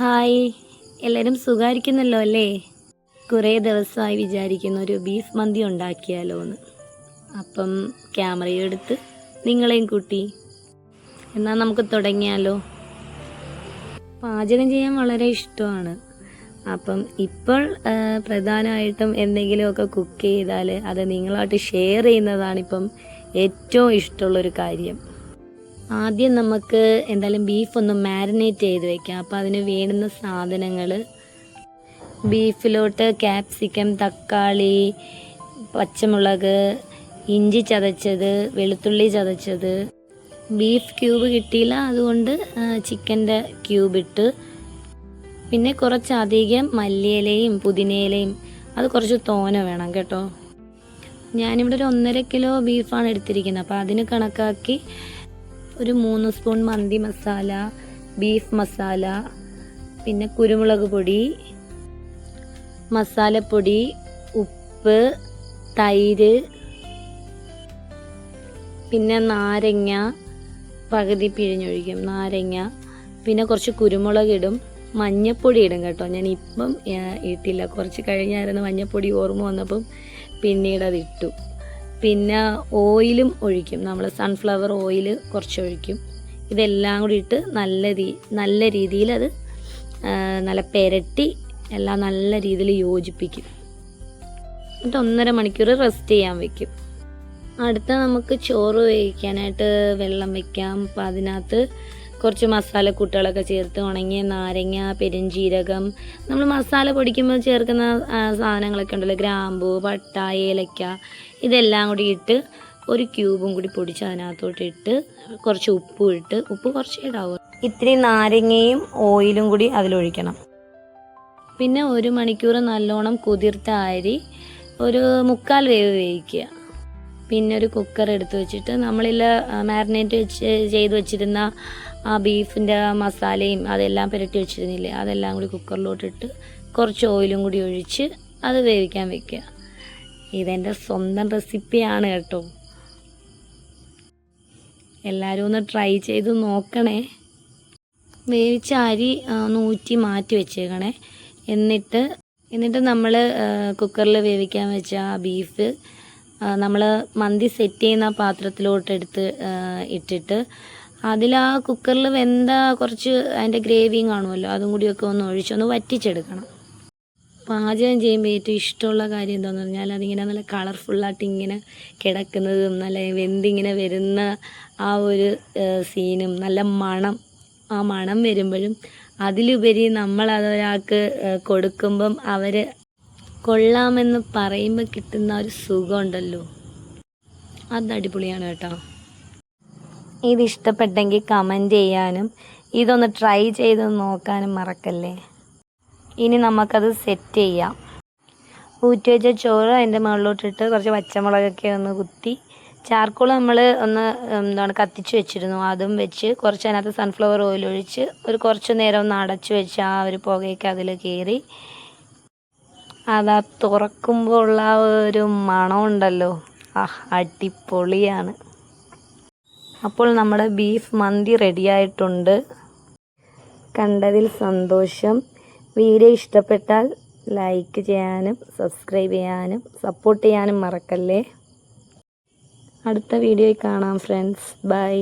Hi, എല്ലാവരും സുഖമായിരിക്കുന്നല്ലോ അല്ലേ? കുറേ ദിവസമായി വിചാരിക്കുന്ന ഒരു ബീഫ് മന്തി ഉണ്ടാക്കിയാലോ എന്ന്. അപ്പം ക്യാമറയും എടുത്ത് നിങ്ങളെയും കൂട്ടി എന്നാൽ നമുക്ക് തുടങ്ങിയാലോ. പാചകം ചെയ്യാൻ വളരെ ഇഷ്ടമാണ്. അപ്പം ഇപ്പോൾ പ്രധാനമായിട്ടും എന്തെങ്കിലുമൊക്കെ കുക്ക് ചെയ്താൽ അത് നിങ്ങളായിട്ട് ഷെയർ ചെയ്യുന്നതാണിപ്പം ഏറ്റവും ഇഷ്ടമുള്ളൊരു കാര്യം. ആദ്യം നമുക്ക് എന്തായാലും ബീഫ് ഒന്ന് മാരിനേറ്റ് ചെയ്ത് വെക്കാം. അപ്പോൾ അതിന് വേണ്ടുന്ന സാധനങ്ങൾ: ബീഫിലോട്ട് ക്യാപ്സിക്കം, തക്കാളി, പച്ചമുളക്, ഇഞ്ചി ചതച്ചത്, വെളുത്തുള്ളി ചതച്ചത്. ബീഫ് ക്യൂബ് കിട്ടിയില്ല, അതുകൊണ്ട് ചിക്കൻ്റെ ക്യൂബ് ഇട്ട്. പിന്നെ കുറച്ചധികം മല്ലിയിലയും പുതിനയിലയും, അത് കുറച്ച് തോന വേണം കേട്ടോ. ഞാനിവിടെ ഒരു 1.5 കിലോ ബീഫാണ് എടുത്തിരിക്കുന്നത്. അപ്പോൾ അതിന് കണക്കാക്കി ഒരു 3 സ്പൂൺ മന്തി മസാല, ബീഫ് മസാല, പിന്നെ കുരുമുളക് പൊടി, മസാലപ്പൊടി, ഉപ്പ്, തൈര്, പിന്നെ നാരങ്ങ പകുതി പിഴിഞ്ഞൊഴിക്കും, നാരങ്ങ. പിന്നെ കുറച്ച് കുരുമുളക് ഇടും, മഞ്ഞപ്പൊടി ഇടും കേട്ടോ. ഞാൻ ഇപ്പം ഇട്ടില്ല, കുറച്ച് കഴിഞ്ഞായിരുന്നു മഞ്ഞപ്പൊടി ഓർമ്മ വന്നപ്പം പിന്നീട് അതിട്ടു. പിന്നെ ഓയിലും ഒഴിക്കും, നമ്മൾ സൺഫ്ലവർ ഓയിൽ കുറച്ച് ഒഴിക്കും. ഇതെല്ലാം കൂടി ഇട്ട് നല്ല രീതിയിൽ അത് നല്ല പെരട്ടി എല്ലാം നല്ല രീതിയിൽ യോജിപ്പിക്കും. എന്നിട്ട് 1.5 മണിക്കൂർ റെസ്റ്റ് ചെയ്യാൻ വെക്കും. അടുത്ത നമുക്ക് ചോറ് വേവിക്കാനായിട്ട് വെള്ളം വെക്കാം. അപ്പോൾ അതിനകത്ത് കുറച്ച് മസാലക്കൂട്ടുകളൊക്കെ ചേർത്ത്, ഉണങ്ങിയ നാരങ്ങ, പെരുംജീരകം, നമ്മൾ മസാല പൊടിക്കുമ്പോൾ ചേർക്കുന്ന സാധനങ്ങളൊക്കെ ഉണ്ടല്ലോ, ഗ്രാമ്പൂ, പട്ട, ഏലക്ക, ഇതെല്ലാം കൂടി ഇട്ട് ഒരു ക്യൂബും കൂടി പൊടിച്ച് അതിനകത്തോട്ട് ഇട്ട് കുറച്ച് ഉപ്പും ഇട്ട്, ഉപ്പ് കുറച്ച് ഇടാവും. ഇത്തിരി നാരങ്ങയും ഓയിലും കൂടി അതിലൊഴിക്കണം. പിന്നെ 1 മണിക്കൂർ നല്ലോണം കുതിർത്ത അരി ഒരു 3/4 വേവ് വേവിക്കുക. പിന്നെ ഒരു കുക്കർ എടുത്ത് വെച്ചിട്ട് നമ്മളിൽ മാരിനേറ്റ് ചെയ്ത് വെച്ചിരുന്ന ആ ബീഫിൻ്റെ മസാലയും അതെല്ലാം പുരട്ടി വെച്ചിരുന്നില്ലേ, അതെല്ലാം കൂടി കുക്കറിലോട്ടിട്ട് കുറച്ച് ഓയിലും കൂടി ഒഴിച്ച് അത് വേവിക്കാൻ വെക്കുക. ഇതെൻ്റെ സ്വന്തം റെസിപ്പിയാണ് കേട്ടോ. എല്ലാവരും ഒന്ന് ട്രൈ ചെയ്ത് നോക്കണേ. വേവിച്ച അരി ഊറ്റി മാറ്റി വെച്ചേക്കണേ. എന്നിട്ട് നമ്മൾ കുക്കറിൽ വേവിക്കാൻ വെച്ച ആ ബീഫ് നമ്മൾ മന്തി സെറ്റ് ചെയ്യുന്ന പാത്രത്തിലോട്ടെടുത്ത് ഇട്ടിട്ട് അതിൽ ആ കുക്കറിൽ വെന്ത കുറച്ച് അതിൻ്റെ ഗ്രേവിയും കാണുമല്ലോ, അതും കൂടിയൊക്കെ ഒന്ന് ഒഴിച്ചൊന്ന് വറ്റിച്ചെടുക്കണം. പാചകം ചെയ്യുമ്പോൾ ഏറ്റവും ഇഷ്ടമുള്ള കാര്യം എന്താണെന്ന് പറഞ്ഞാൽ അതിങ്ങനെ നല്ല കളർഫുള്ളായിട്ട് ഇങ്ങനെ കിടക്കുന്നതും നല്ല വെന്തിങ്ങനെ വരുന്ന ആ ഒരു സീനും നല്ല മണം, ആ മണം വരുമ്പോഴും അതിലുപരി നമ്മളതൊരാൾക്ക് കൊടുക്കുമ്പം അവർ കൊള്ളാമെന്ന് പറയുമ്പോൾ കിട്ടുന്ന ഒരു സുഖമുണ്ടല്ലോ, അത് അടിപൊളിയാണ് കേട്ടോ. ഇതിഷ്ടപ്പെട്ടെങ്കിൽ കമൻറ്റ് ചെയ്യാനും ഇതൊന്ന് ട്രൈ ചെയ്ത് നോക്കാനും മറക്കല്ലേ. ഇനി നമുക്കത് സെറ്റ് ചെയ്യാം. ഊറ്റി വെച്ച ചോറ് അതിൻ്റെ മുകളിലോട്ടിട്ട് കുറച്ച് പച്ചമുളകൊക്കെ ഒന്ന് കുത്തി, ചാർക്കോൾ നമ്മൾ ഒന്ന് കത്തിച്ച് വെച്ചിരുന്നു, അതും വെച്ച് കുറച്ച് അതിനകത്ത് സൺഫ്ലവർ ഓയിൽ ഒഴിച്ച് കുറച്ച് നേരം ഒന്ന് അടച്ചു വെച്ച് ആ ഒരു പുകയൊക്കെ അതിൽ കയറി അതാ തുറക്കുമ്പോൾ ഉള്ള ആ ഒരു മണമുണ്ടല്ലോ, അടിപൊളിയാണ്. അപ്പോൾ നമ്മുടെ ബീഫ് മന്തി റെഡിയായിട്ടുണ്ട്. കണ്ടതിൽ സന്തോഷം. വീഡിയോ ഇഷ്ടപ്പെട്ടാൽ ലൈക്ക് ചെയ്യാനും സബ്സ്ക്രൈബ് ചെയ്യാനും സപ്പോർട്ട് ചെയ്യാനും മറക്കല്ലേ. അടുത്ത വീഡിയോയിൽ കാണാം ഫ്രണ്ട്സ്. ബൈ.